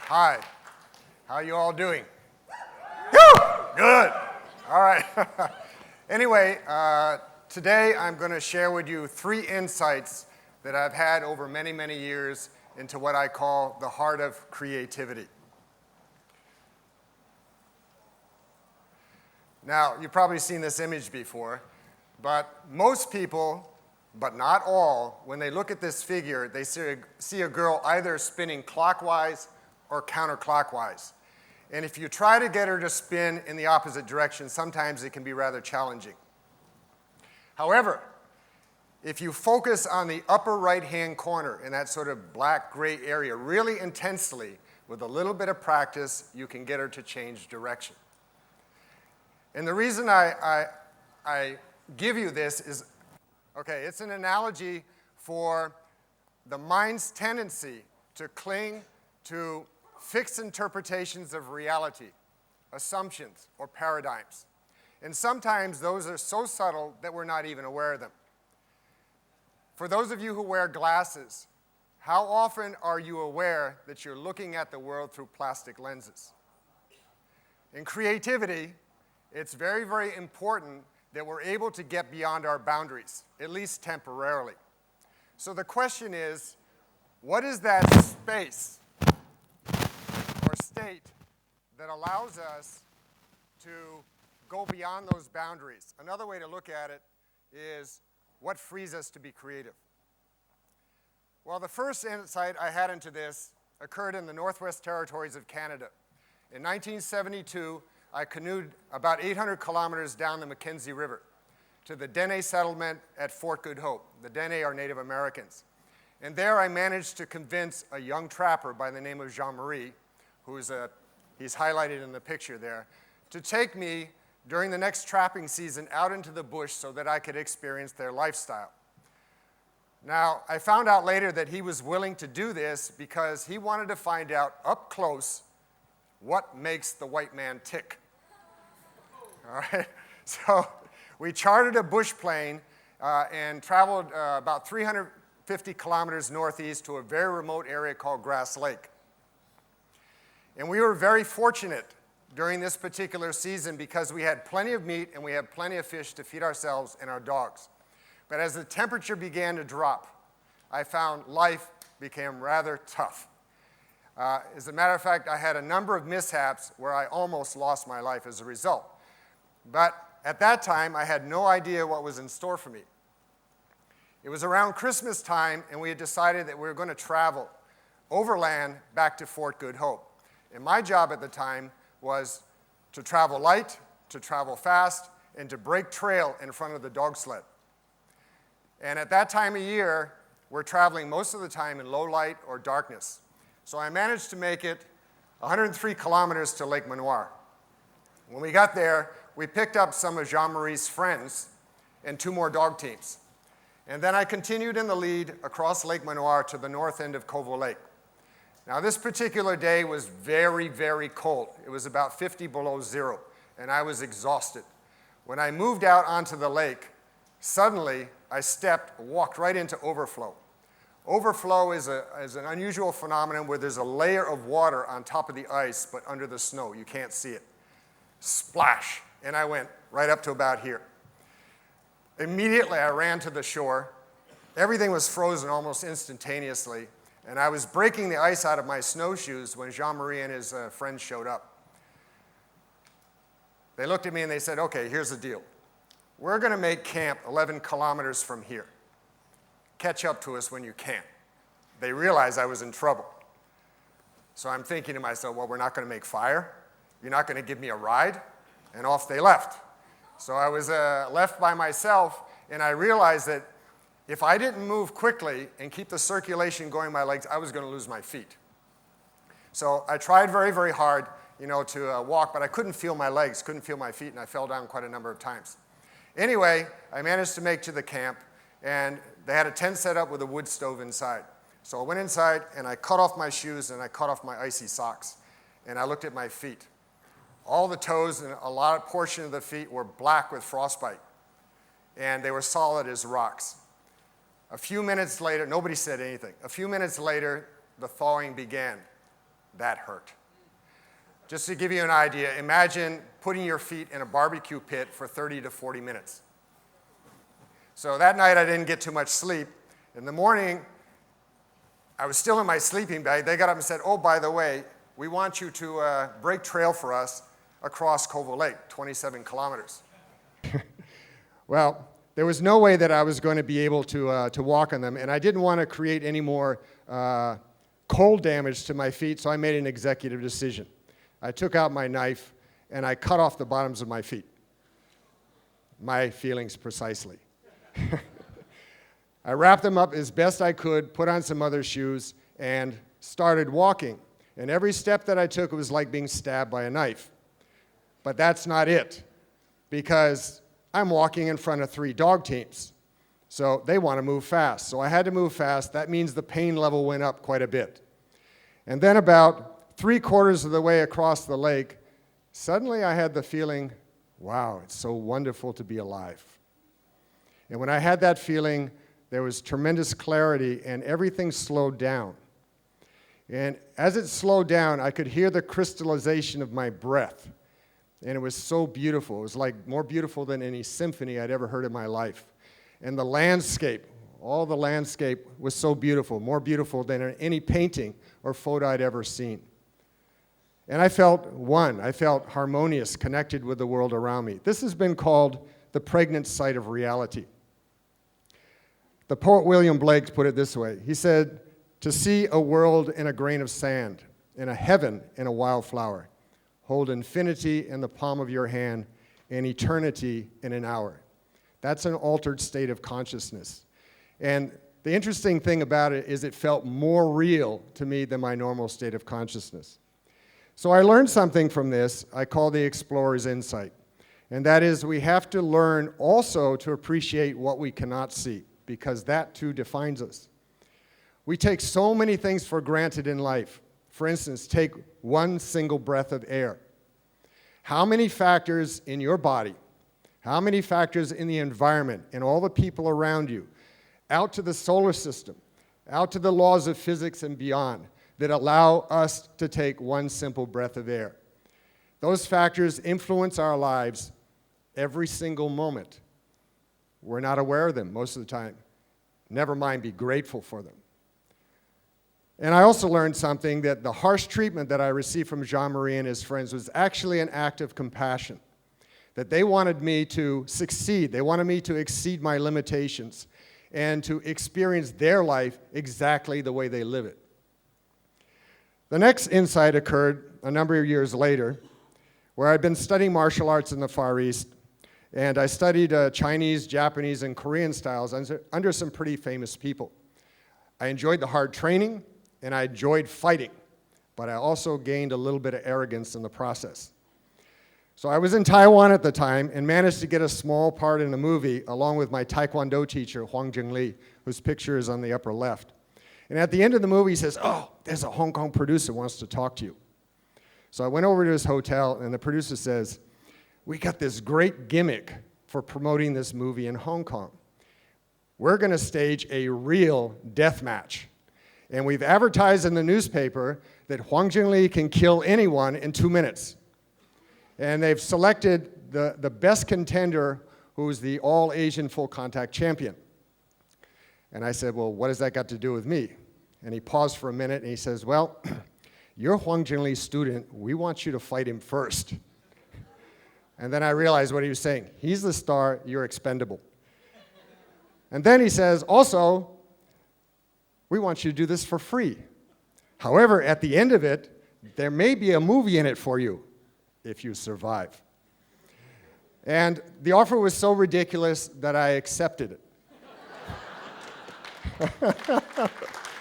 Hi. How you all doing? Woo! Good. All right. Anyway, today I'm going to share with you 3 insights that I've had over many, many years into what I call the heart of creativity. Now, you've probably seen this image before, but most people, but not all, when they look at this figure, they see a girl either spinning clockwise or counterclockwise. And if you try to get her to spin in the opposite direction, sometimes it can be rather challenging. However, if you focus on the upper right-hand corner in that sort of black-gray area really intensely, with a little bit of practice, you can get her to change direction. And the reason I give you this is, okay, it's an analogy for the mind's tendency to cling to fixed interpretations of reality, assumptions, or paradigms. And sometimes those are so subtle that we're not even aware of them. For those of you who wear glasses, how often are you aware that you're looking at the world through plastic lenses? In creativity, it's very, very important that we're able to get beyond our boundaries, at least temporarily. So the question is, what is that space or state that allows us to go beyond those boundaries? Another way to look at it is, what frees us to be creative? Well, the first insight I had into this occurred in the Northwest Territories of Canada. In 1972, I canoed about 800 kilometers down the Mackenzie River to the Dene settlement at Fort Good Hope. The Dene are Native Americans. And there I managed to convince a young trapper by the name of Jean-Marie, he's highlighted in the picture there, to take me during the next trapping season out into the bush so that I could experience their lifestyle. Now, I found out later that he was willing to do this because he wanted to find out up close what makes the white man tick. All right, so we chartered a bush plane and traveled about 350 kilometers northeast to a very remote area called Grass Lake. And we were very fortunate during this particular season because we had plenty of meat and we had plenty of fish to feed ourselves and our dogs. But as the temperature began to drop, I found life became rather tough. As a matter of fact, I had a number of mishaps where I almost lost my life as a result. But at that time, I had no idea what was in store for me. It was around Christmas time, and we had decided that we were going to travel overland back to Fort Good Hope. And my job at the time was to travel light, to travel fast, and to break trail in front of the dog sled. And at that time of year, we're traveling most of the time in low light or darkness. So I managed to make it 103 kilometers to Lake Manoir. When we got there, we picked up some of Jean-Marie's friends and 2 more dog teams. And then I continued in the lead across Lake Manoir to the north end of Covo Lake. Now, this particular day was very, very cold. It was about 50 below zero, and I was exhausted. When I moved out onto the lake, suddenly I walked right into overflow. Overflow is an unusual phenomenon where there's a layer of water on top of the ice, but under the snow. You can't see it. Splash! And I went right up to about here. Immediately, I ran to the shore. Everything was frozen almost instantaneously, and I was breaking the ice out of my snowshoes when Jean-Marie and his friends showed up. They looked at me and they said, okay, here's the deal. We're going to make camp 11 kilometers from here. Catch up to us when you can. They realized I was in trouble. So I'm thinking to myself, well, we're not going to make fire. You're not going to give me a ride? And off they left. So I was left by myself, and I realized that if I didn't move quickly and keep the circulation going in my legs, I was going to lose my feet. So I tried very, very hard, to walk, but I couldn't feel my legs, couldn't feel my feet, and I fell down quite a number of times. Anyway, I managed to make to the camp, and they had a tent set up with a wood stove inside. So I went inside, and I cut off my shoes, and I cut off my icy socks, and I looked at my feet. All the toes and a portion of the feet were black with frostbite, and they were solid as rocks. A few minutes later, nobody said anything. A few minutes later, the thawing began. that hurt. Just to give you an idea, imagine putting your feet in a barbecue pit for 30 to 40 minutes. So that night I didn't get too much sleep. In the morning, I was still in my sleeping bag. They got up and said, oh, by the way, we want you to break trail for us across Kovo Lake, 27 kilometers. Well, there was no way that I was going to be able to walk on them, and I didn't want to create any more cold damage to my feet, so I made an executive decision. I took out my knife, and I cut off the bottoms of my feet. My feelings precisely. I wrapped them up as best I could, put on some other shoes, and started walking. And every step that I took, it was like being stabbed by a knife. But that's not it, because I'm walking in front of 3 dog teams. So they want to move fast. So I had to move fast. That means the pain level went up quite a bit. And then about 3/4 of the way across the lake, suddenly I had the feeling, wow, it's so wonderful to be alive. And when I had that feeling, there was tremendous clarity and everything slowed down. And as it slowed down, I could hear the crystallization of my breath. And it was so beautiful. It was like more beautiful than any symphony I'd ever heard in my life. And the landscape, all the landscape was so beautiful, more beautiful than any painting or photo I'd ever seen. And I felt one. I felt harmonious, connected with the world around me. This has been called the pregnant sight of reality. The poet William Blake put it this way. He said, to see a world in a grain of sand, and a heaven in a wildflower, hold infinity in the palm of your hand, and eternity in an hour. That's an altered state of consciousness. And the interesting thing about it is it felt more real to me than my normal state of consciousness. So I learned something from this I call the explorer's insight. And that is we have to learn also to appreciate what we cannot see, because that too defines us. We take so many things for granted in life. For instance, take one single breath of air. How many factors in your body, how many factors in the environment and all the people around you, out to the solar system, out to the laws of physics and beyond, that allow us to take one simple breath of air? Those factors influence our lives every single moment. We're not aware of them most of the time. Never mind be grateful for them. And I also learned something, that the harsh treatment that I received from Jean-Marie and his friends was actually an act of compassion. That they wanted me to succeed. They wanted me to exceed my limitations and to experience their life exactly the way they live it. The next insight occurred a number of years later, where I'd been studying martial arts in the Far East, and I studied Chinese, Japanese, and Korean styles under some pretty famous people. I enjoyed the hard training, and I enjoyed fighting, but I also gained a little bit of arrogance in the process. So I was in Taiwan at the time and managed to get a small part in a movie along with my Taekwondo teacher, Huang Jingli, whose picture is on the upper left. And at the end of the movie, he says, oh, there's a Hong Kong producer who wants to talk to you. So I went over to his hotel, and the producer says, we got this great gimmick for promoting this movie in Hong Kong. We're going to stage a real death match. And we've advertised in the newspaper that Huang Jingli can kill anyone in 2 minutes. And they've selected the best contender, who's the all-Asian full contact champion. And I said, well, what has that got to do with me? And he paused for a minute, and he says, well, you're Huang Jingli's student. We want you to fight him first. And then I realized what he was saying. He's the star. You're expendable. And then he says, also, we want you to do this for free. However, at the end of it, there may be a movie in it for you if you survive. And the offer was so ridiculous that I accepted it.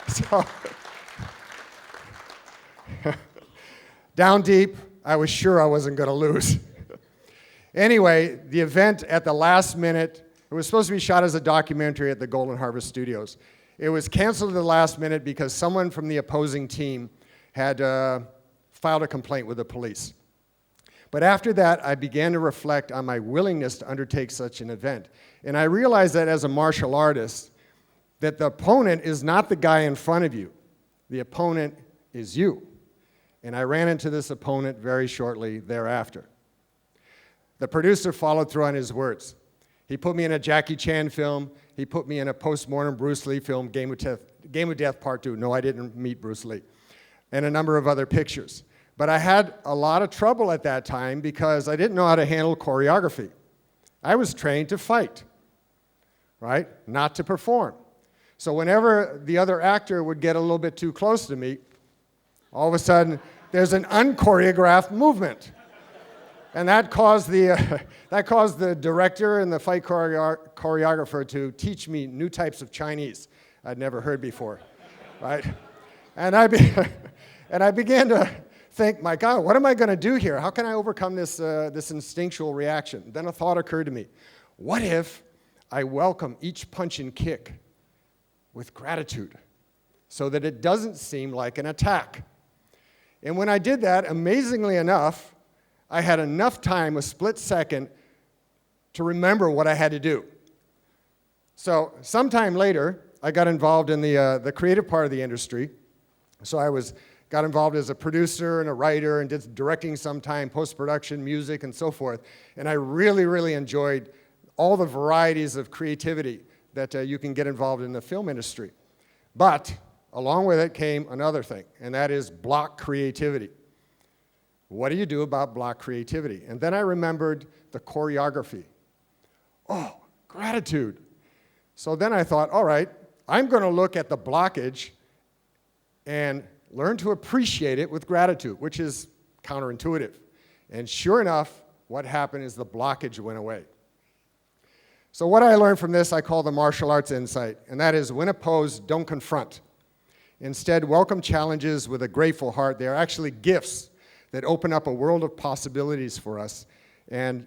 So, down deep, I was sure I wasn't going to lose. Anyway, the event at the last minute, it was supposed to be shot as a documentary at the Golden Harvest Studios. It was canceled at the last minute because someone from the opposing team had filed a complaint with the police. But after that, I began to reflect on my willingness to undertake such an event. And I realized that as a martial artist, that the opponent is not the guy in front of you. The opponent is you. and I ran into this opponent very shortly thereafter. The producer followed through on his words. He put me in a Jackie Chan film. He put me in a post-mortem Bruce Lee film, Game of Death Part 2. No, I didn't meet Bruce Lee. And a number of other pictures. But I had a lot of trouble at that time because I didn't know how to handle choreography. I was trained to fight, right? Not to perform. So whenever the other actor would get a little bit too close to me, all of a sudden, there's an unchoreographed movement. And that caused the director and the fight choreographer to teach me new types of Chinese I'd never heard before, right? And I began to think, my God, what am I going to do here? How can I overcome this instinctual reaction? Then a thought occurred to me. What if I welcome each punch and kick with gratitude so that it doesn't seem like an attack? And when I did that, amazingly enough, I had enough time, a split second, to remember what I had to do. So sometime later, I got involved in the creative part of the industry. So I got involved as a producer and a writer and did directing sometime, post-production, music, and so forth. And I really, really enjoyed all the varieties of creativity that you can get involved in the film industry. But along with it came another thing, and that is block creativity. What do you do about block creativity? And then I remembered the choreography. Oh, gratitude. So then I thought, all right, I'm going to look at the blockage and learn to appreciate it with gratitude, which is counterintuitive. And sure enough, what happened is the blockage went away. So what I learned from this, I call the martial arts insight, and that is when opposed, don't confront. Instead, welcome challenges with a grateful heart. They are actually gifts that open up a world of possibilities for us and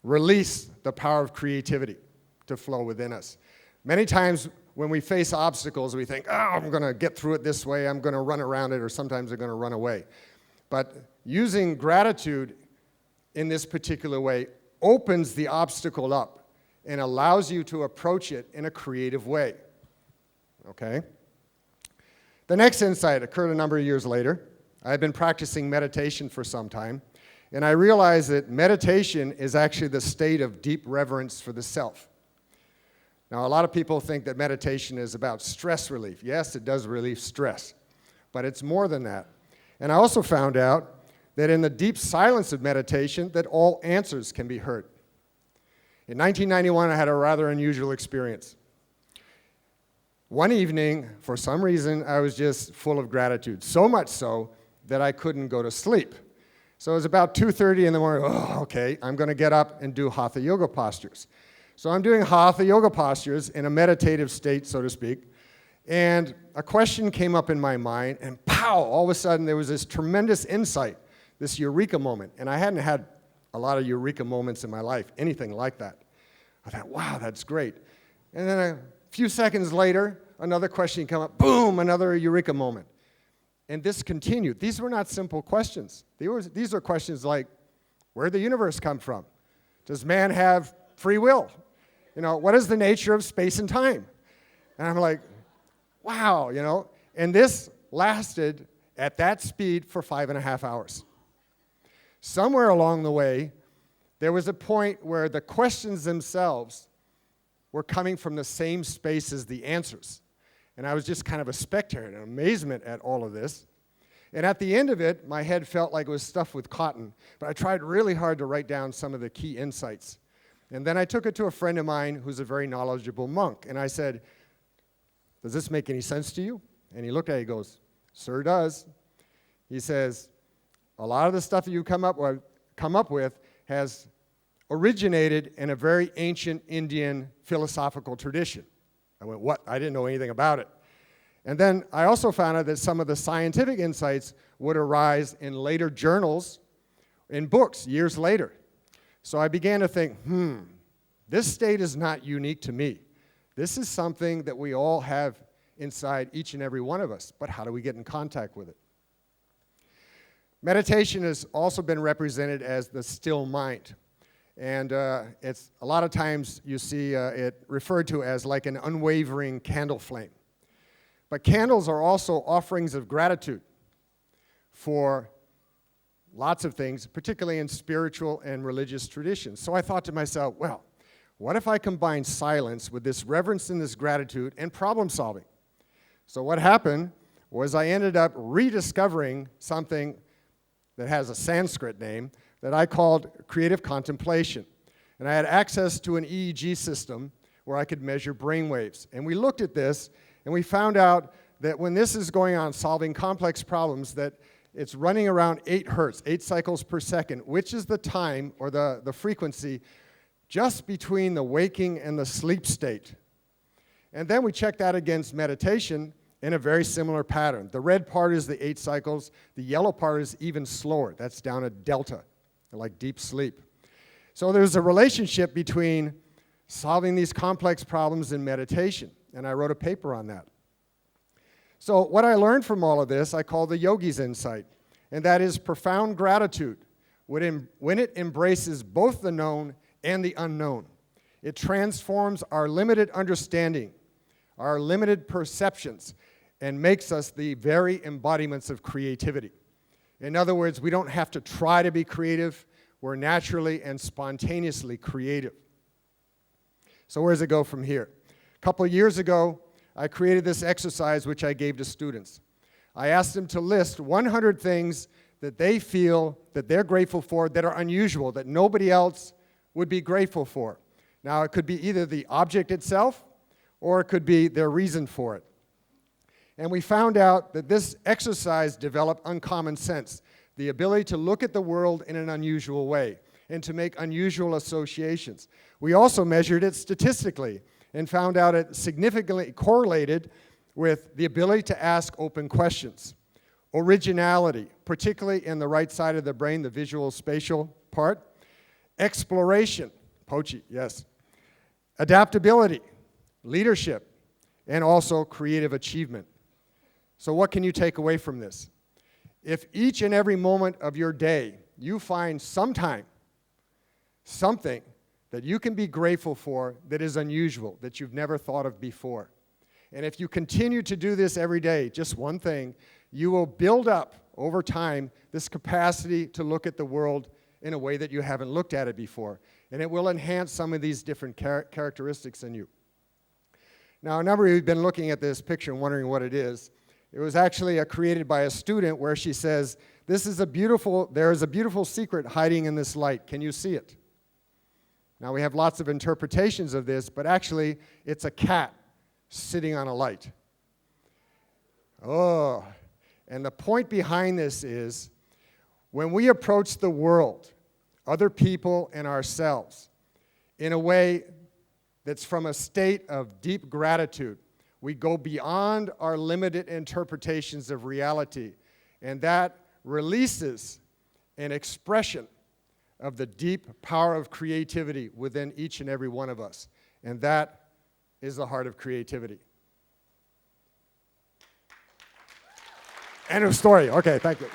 release the power of creativity to flow within us. Many times when we face obstacles, we think, oh, I'm going to get through it this way, I'm going to run around it, or sometimes I'm going to run away. But using gratitude in this particular way opens the obstacle up and allows you to approach it in a creative way. Okay? The next insight occurred a number of years later. I had been practicing meditation for some time, and I realized that meditation is actually the state of deep reverence for the self. Now, a lot of people think that meditation is about stress relief. Yes, it does relieve stress, but it's more than that. And I also found out that in the deep silence of meditation, that all answers can be heard. In 1991, I had a rather unusual experience. One evening, for some reason, I was just full of gratitude, so much so that I couldn't go to sleep. So it was about 2:30 in the morning. Oh, okay, I'm going to get up and do hatha yoga postures. So I'm doing hatha yoga postures in a meditative state, so to speak, and a question came up in my mind, and pow, all of a sudden there was this tremendous insight, this eureka moment, and I hadn't had a lot of eureka moments in my life, anything like that. I thought, wow, that's great. And then a few seconds later, another question came up, boom, another eureka moment. And this continued. These were not simple questions. These are questions like, where did the universe come from? Does man have free will? You know, what is the nature of space and time? And I'm like, wow, you know. And this lasted at that speed for 5.5 hours. Somewhere along the way, there was a point where the questions themselves were coming from the same space as the answers. And I was just kind of a spectator in amazement at all of this. And at the end of it, my head felt like it was stuffed with cotton. But I tried really hard to write down some of the key insights. And then I took it to a friend of mine who's a very knowledgeable monk. And I said, does this make any sense to you? And he looked at it, he goes, sure does. He says, a lot of the stuff that you come up with has originated in a very ancient Indian philosophical tradition. I went, what? I didn't know anything about it. And then I also found out that some of the scientific insights would arise in later journals, in books, years later. So I began to think, this state is not unique to me. This is something that we all have inside each and every one of us, but how do we get in contact with it? Meditation has also been represented as the still mind. And it's a lot of times you see it referred to as like an unwavering candle flame. But candles are also offerings of gratitude. for lots of things, particularly in spiritual and religious traditions. So I thought to myself, well, what if I combine silence with this reverence and this gratitude and problem solving? So what happened was I ended up rediscovering something that has a Sanskrit name that I called creative contemplation. And I had access to an EEG system where I could measure brain waves. And we looked at this, and we found out that when this is going on, solving complex problems, that it's running around 8 hertz, 8 cycles per second, which is the time or the frequency just between the waking and the sleep state. And then we checked that against meditation in a very similar pattern. The red part is the 8 cycles. The yellow part is even slower. That's down at delta, like deep sleep. So there's a relationship between solving these complex problems and meditation, and I wrote a paper on that. So what I learned from all of this, I call the yogi's insight, and that is profound gratitude when it embraces both the known and the unknown. It transforms our limited understanding, our limited perceptions, and makes us the very embodiments of creativity. In other words, we don't have to try to be creative. We're naturally and spontaneously creative. So where does it go from here? A couple of years ago, I created this exercise which I gave to students. I asked them to list 100 things that they feel that they're grateful for that are unusual, that nobody else would be grateful for. Now, it could be either the object itself or it could be their reason for it. And we found out that this exercise developed uncommon sense, the ability to look at the world in an unusual way and to make unusual associations. We also measured it statistically and found out it significantly correlated with the ability to ask open questions, originality, particularly in the right side of the brain, the visual spatial part, exploration, Pochi, yes, adaptability, leadership, and also creative achievement. So what can you take away from this? If each and every moment of your day you find something that you can be grateful for that is unusual, that you've never thought of before, and if you continue to do this every day, just one thing, you will build up over time this capacity to look at the world in a way that you haven't looked at it before. And it will enhance some of these different characteristics in you. Now, a number of you have been looking at this picture and wondering what it is. It was actually created by a student where she says, there is a beautiful secret hiding in this light. Can you see it? Now, we have lots of interpretations of this, but actually, it's a cat sitting on a light. Oh, and the point behind this is, when we approach the world, other people and ourselves, in a way that's from a state of deep gratitude, we go beyond our limited interpretations of reality, and that releases an expression of the deep power of creativity within each and every one of us. And that is the heart of creativity. End of story. Okay, thank you.